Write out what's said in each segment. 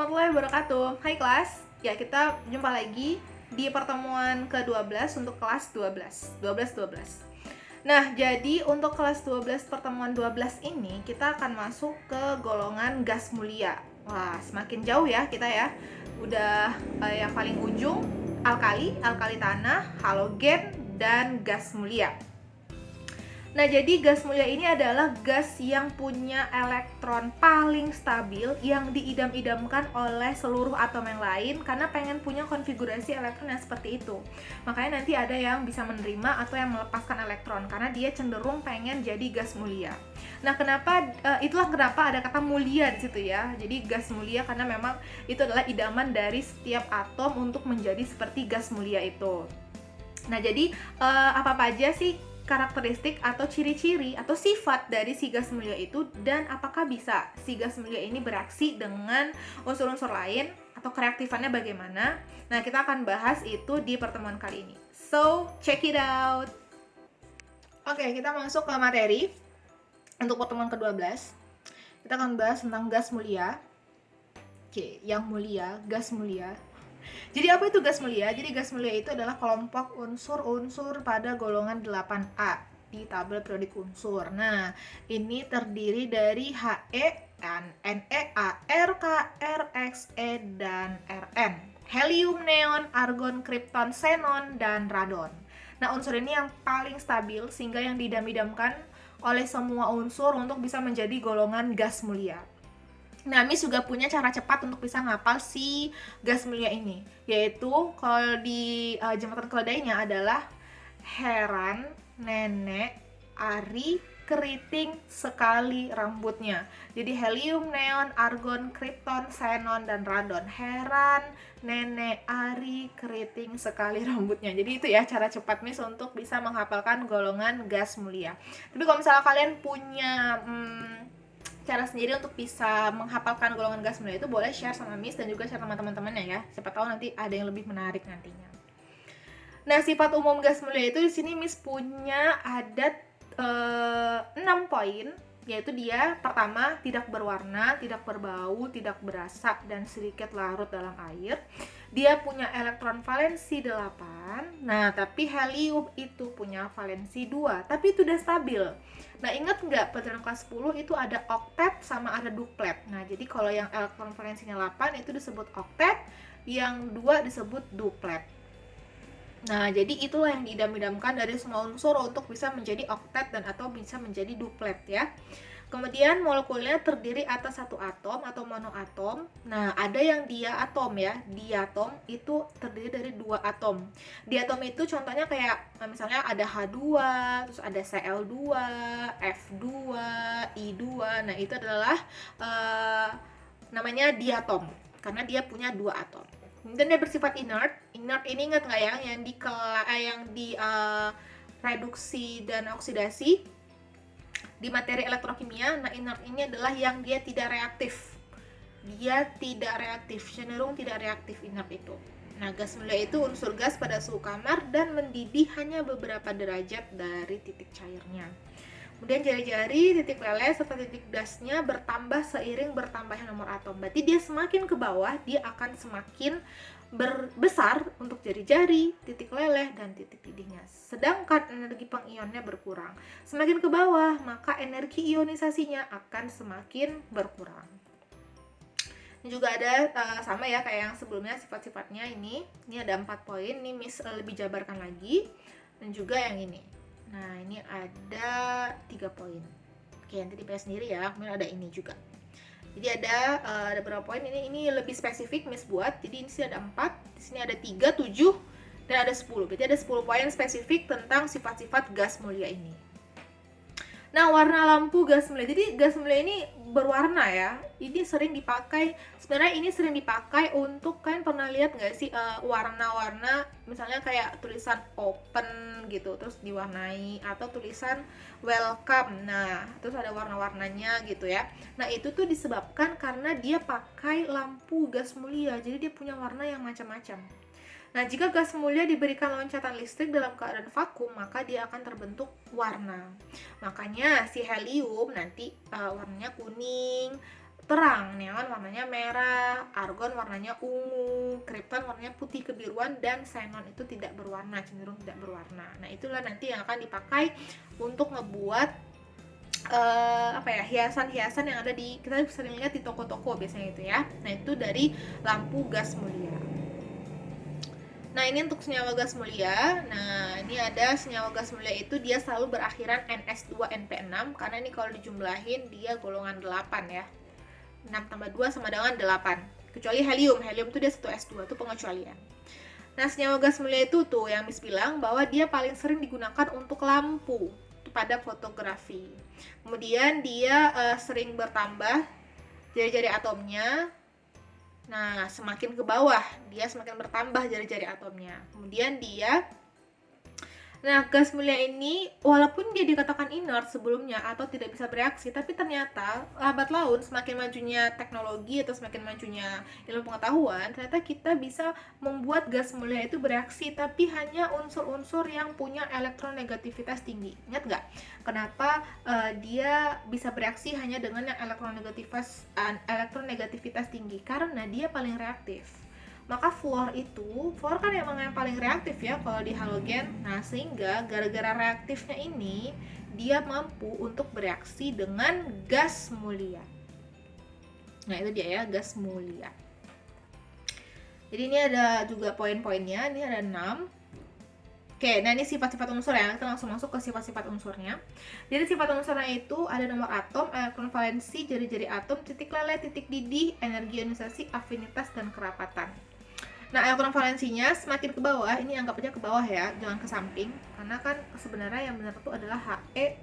warahmatullahi wabarakatuh. Hai kelas. Ya, kita jumpa lagi di pertemuan ke-12 untuk kelas 12. Nah, jadi untuk kelas 12 pertemuan 12 ini kita akan masuk ke golongan gas mulia. Wah, semakin jauh ya kita ya. Udah yang paling ujung alkali tanah, halogen dan gas mulia. Nah, jadi gas mulia ini adalah gas yang punya elektron paling stabil yang diidam-idamkan oleh seluruh atom yang lain karena pengen punya konfigurasi elektron yang seperti itu. Makanya nanti ada yang bisa menerima atau yang melepaskan elektron karena dia cenderung pengen jadi gas mulia. Nah, itulah kenapa ada kata mulia di situ ya. Jadi gas mulia karena memang itu adalah idaman dari setiap atom untuk menjadi seperti gas mulia itu. Nah, jadi apa-apa aja sih karakteristik atau ciri-ciri atau sifat dari si gas mulia itu, dan apakah bisa si gas mulia ini bereaksi dengan unsur-unsur lain atau kereaktifannya bagaimana? Nah, kita akan bahas itu di pertemuan kali ini. So, check it out. Oke, kita masuk ke materi untuk pertemuan ke-12. Kita akan bahas tentang gas mulia. Oke, yang mulia, gas mulia. Jadi apa itu gas mulia? Jadi gas mulia itu adalah kelompok unsur-unsur pada golongan 8A di tabel periodik unsur. Nah, ini terdiri dari He, Ne, Ar, Kr, Xe, dan Rn. Helium, neon, argon, krypton, xenon, dan radon. Nah, unsur ini yang paling stabil sehingga yang didam-idamkan oleh semua unsur untuk bisa menjadi golongan gas mulia. Nah, Miss juga punya cara cepat untuk bisa ngapal si gas mulia ini, yaitu kalau di jembatan keledainya adalah heran, nenek, ari, keriting, sekali rambutnya. Jadi helium, neon, argon, krypton, xenon, dan radon. Heran, nenek, ari, keriting, sekali rambutnya. Jadi itu ya cara cepat Miss untuk bisa menghafalkan golongan gas mulia. Tapi kalau misalnya kalian punya cara sendiri untuk bisa menghafalkan golongan gas mulia itu, boleh share sama Miss dan juga share sama teman-temannya ya. Siapa tahu nanti ada yang lebih menarik nantinya. Nah, sifat umum gas mulia itu di sini Miss punya ada 6 poin, yaitu dia pertama tidak berwarna, tidak berbau, tidak berasa, dan sedikit larut dalam air. Dia punya elektron valensi 8. Nah, tapi helium itu punya valensi 2, tapi itu udah stabil. Nah, ingat nggak pelajaran kelas 10 itu ada oktet sama ada duplet. Nah, jadi kalau yang elektron valensinya 8 itu disebut oktet, yang 2 disebut duplet. Nah, jadi itulah yang diidam-idamkan dari semua unsur untuk bisa menjadi oktet dan atau bisa menjadi duplet ya. Kemudian molekulnya terdiri atas satu atom atau monoatom. Nah, ada yang diatom ya. Diatom itu terdiri dari 2 atom. Diatom itu contohnya kayak misalnya ada H2, terus ada Cl2, F2, I2. Nah, itu adalah namanya diatom karena dia punya 2 atom. Dan dia bersifat inert. Inert ini ingat nggak ya yang di reduksi dan oksidasi di materi elektrokimia. Nah, inert ini adalah yang dia tidak reaktif. Dia tidak reaktif, cenderung tidak reaktif inert itu. Nah, gas mulia itu unsur gas pada suhu kamar dan mendidih hanya beberapa derajat dari titik cairnya. Kemudian jari-jari, titik leleh, serta titik dasnya bertambah seiring bertambahnya nomor atom. Berarti dia semakin ke bawah, dia akan semakin besar untuk jari-jari, titik leleh, dan titik didihnya. Sedangkan energi pengionnya berkurang. Semakin ke bawah, maka energi ionisasinya akan semakin berkurang. Ini juga ada sama ya kayak yang sebelumnya sifat-sifatnya ini. Ini ada 4 poin, ini Miss lebih jabarkan lagi. Dan juga yang ini. Nah, ini ada 3 poin. Oke, nanti dipilih sendiri ya. Kemudian ada ini juga. Jadi ada berapa poin ini lebih spesifik Miss buat. Jadi ini sih ada 4, di sini ada 3, 7, dan ada 10. Berarti ada 10 poin spesifik tentang sifat-sifat gas mulia ini. Nah, warna lampu gas mulia. Jadi gas mulia ini berwarna ya. Ini sering dipakai, sebenarnya ini sering dipakai untuk, kalian pernah lihat nggak sih warna-warna misalnya kayak tulisan open gitu terus diwarnai, atau tulisan welcome. Nah, terus ada warna-warnanya gitu ya. Nah, itu tuh disebabkan karena dia pakai lampu gas mulia. Jadi dia punya warna yang macam-macam. Nah, jika gas mulia diberikan loncatan listrik dalam keadaan vakum, maka dia akan terbentuk warna. Makanya si helium nanti warnanya kuning, terang, neon warnanya merah, argon warnanya ungu, krypton warnanya putih kebiruan, dan xenon itu tidak berwarna, cenderung tidak berwarna. Nah, itulah nanti yang akan dipakai untuk ngebuat hiasan-hiasan yang ada di, kita sering lihat di toko-toko biasanya itu ya. Nah, itu dari lampu gas mulia. Nah, ini untuk senyawa gas mulia. Nah, ini ada senyawa gas mulia itu dia selalu berakhiran NS2NP6 karena ini kalau dijumlahin dia golongan 8 ya. 6 tambah 2 sama dengan 8. Kecuali helium. Helium itu dia 1S2, itu pengecualian. Nah, senyawa gas mulia itu tuh yang Miss bilang bahwa dia paling sering digunakan untuk lampu pada fotografi. Kemudian dia sering bertambah jari-jari atomnya. Nah, semakin ke bawah dia semakin bertambah jari-jari atomnya. Kemudian gas mulia ini walaupun dia dikatakan inert sebelumnya atau tidak bisa bereaksi, tapi ternyata lambat laun semakin majunya teknologi atau semakin majunya ilmu pengetahuan, ternyata kita bisa membuat gas mulia itu bereaksi, tapi hanya unsur-unsur yang punya elektronegativitas tinggi. Ingat nggak? Kenapa dia bisa bereaksi hanya dengan yang elektronegativitas tinggi? Karena dia paling reaktif. Maka fluor kan emang yang paling reaktif ya kalau di halogen. Nah, sehingga gara-gara reaktifnya ini dia mampu untuk bereaksi dengan gas mulia. Nah, itu dia ya, gas mulia. Jadi ini ada juga poin-poinnya, ini ada 6. Oke, nah ini sifat-sifat unsur ya. Kita langsung masuk ke sifat-sifat unsurnya. Jadi sifat unsurnya itu ada nomor atom, elektron valensi, jari-jari atom, titik leleh, titik didih, energi ionisasi, afinitas, dan kerapatan. Nah, elektron valensinya semakin ke bawah, ini anggap aja ke bawah ya, jangan ke samping. Karena kan sebenarnya yang benar itu adalah He,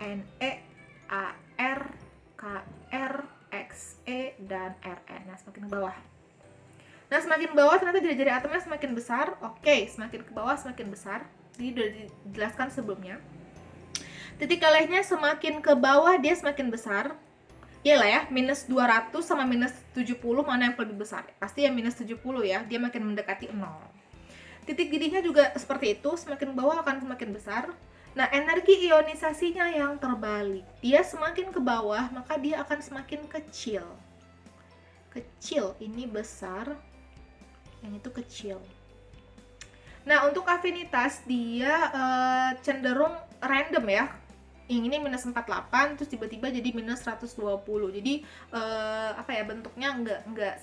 Ne, Ar, Kr, Xe, dan Rn. Nah, semakin ke bawah. Nah, semakin ke bawah ternyata jari-jari atomnya semakin besar. Oke, semakin ke bawah semakin besar. Ini udah dijelaskan sebelumnya. Titik lelehnya semakin ke bawah dia semakin besar. Iyalah ya, minus 200 sama minus 70 mana yang lebih besar? Pasti yang minus 70 ya, dia makin mendekati 0. Titik didihnya juga seperti itu, semakin bawah akan semakin besar. Nah, energi ionisasinya yang terbalik. Dia semakin ke bawah, maka dia akan semakin kecil. Kecil, ini besar, yang itu kecil. Nah, untuk afinitas dia cenderung random ya. Yang ini minus 48 terus tiba-tiba jadi minus 120. Jadi bentuknya nggak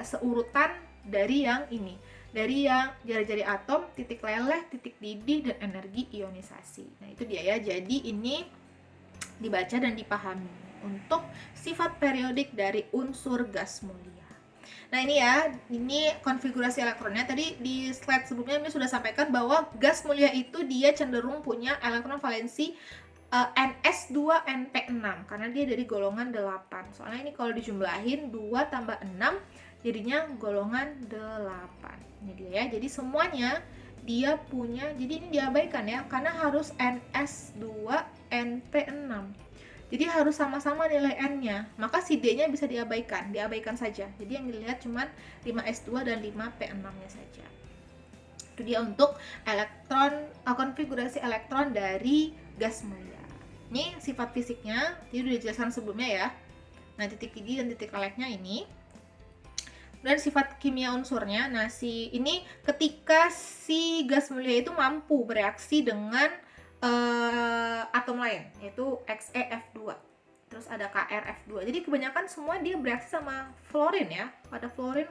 seurutan dari yang ini. Dari yang jari-jari atom, titik leleh, titik didih, dan energi ionisasi. Nah, itu dia ya. Jadi ini dibaca dan dipahami untuk sifat periodik dari unsur gas mulia. Nah, ini ya, ini konfigurasi elektronnya. Tadi di slide sebelumnya ini sudah sampaikan bahwa gas mulia itu dia cenderung punya elektron valensi Ns2Np6 karena dia dari golongan 8. Soalnya ini kalau dijumlahin 2 tambah 6 jadinya golongan 8. Ini dia ya. Jadi semuanya dia punya, jadi ini diabaikan ya karena harus Ns2Np6. Jadi harus sama-sama nilai N-nya, maka si D-nya bisa diabaikan saja. Jadi yang dilihat cuma 5S2 dan 5P6-nya saja. Itu dia untuk konfigurasi elektron dari gas mulia. Ini sifat fisiknya, jadi udah dijelaskan sebelumnya ya. Nah, titik didih dan titik lelehnya ini. Dan sifat kimia unsurnya, nah ini ketika si gas mulia itu mampu bereaksi dengan atom lain, yaitu XeF2, terus ada KrF2. Jadi kebanyakan semua dia bereaksi sama fluorin ya, ada fluorin.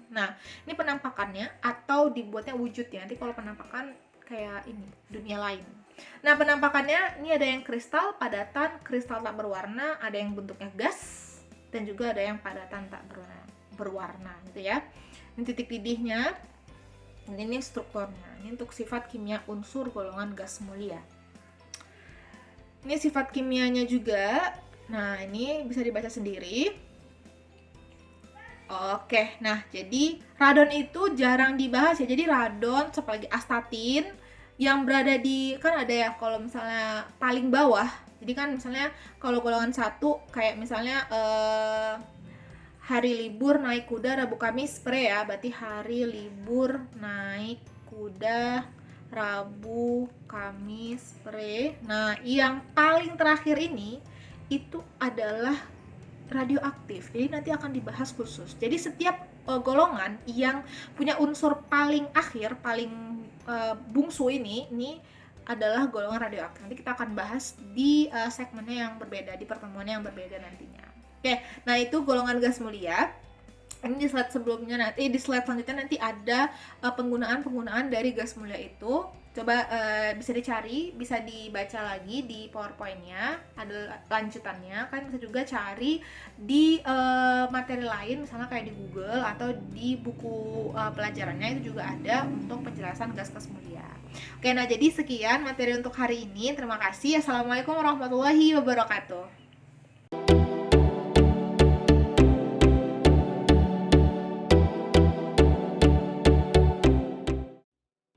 Nah, ini penampakannya atau dibuatnya wujudnya. Nanti kalau penampakan kayak ini, dunia lain. Nah, penampakannya ini ada yang kristal padatan, kristal tak berwarna, ada yang bentuknya gas, dan juga ada yang padatan tak berwarna gitu ya. Ini titik didihnya. Ini strukturnya. Ini untuk sifat kimia unsur golongan gas mulia. Ini sifat kimianya juga. Nah, ini bisa dibaca sendiri. Oke, nah jadi radon itu jarang dibahas ya. Jadi radon, apalagi astatin yang berada di, kan ada ya kalau misalnya paling bawah. Jadi kan misalnya kalau golongan 1 kayak misalnya hari libur naik kuda Rabu Kamis pre ya, berarti hari libur naik kuda Rabu Kamis pre. Nah, yang paling terakhir ini itu adalah radioaktif. Jadi nanti akan dibahas khusus. Jadi setiap golongan yang punya unsur paling akhir, paling bungsu ini adalah golongan radioaktif. Nanti kita akan bahas di segmennya yang berbeda, di pertemuannya yang berbeda nantinya. Oke, nah itu golongan gas mulia. Ini di slide sebelumnya nanti, di slide selanjutnya nanti ada penggunaan dari gas mulia itu. Coba bisa dicari, bisa dibaca lagi di PowerPoint-nya, ada lanjutannya. Kan bisa juga cari di materi lain, misalnya kayak di Google atau di buku pelajarannya itu juga ada untuk penjelasan gas-gas mulia. Oke, nah jadi sekian materi untuk hari ini. Terima kasih. Assalamualaikum warahmatullahi wabarakatuh.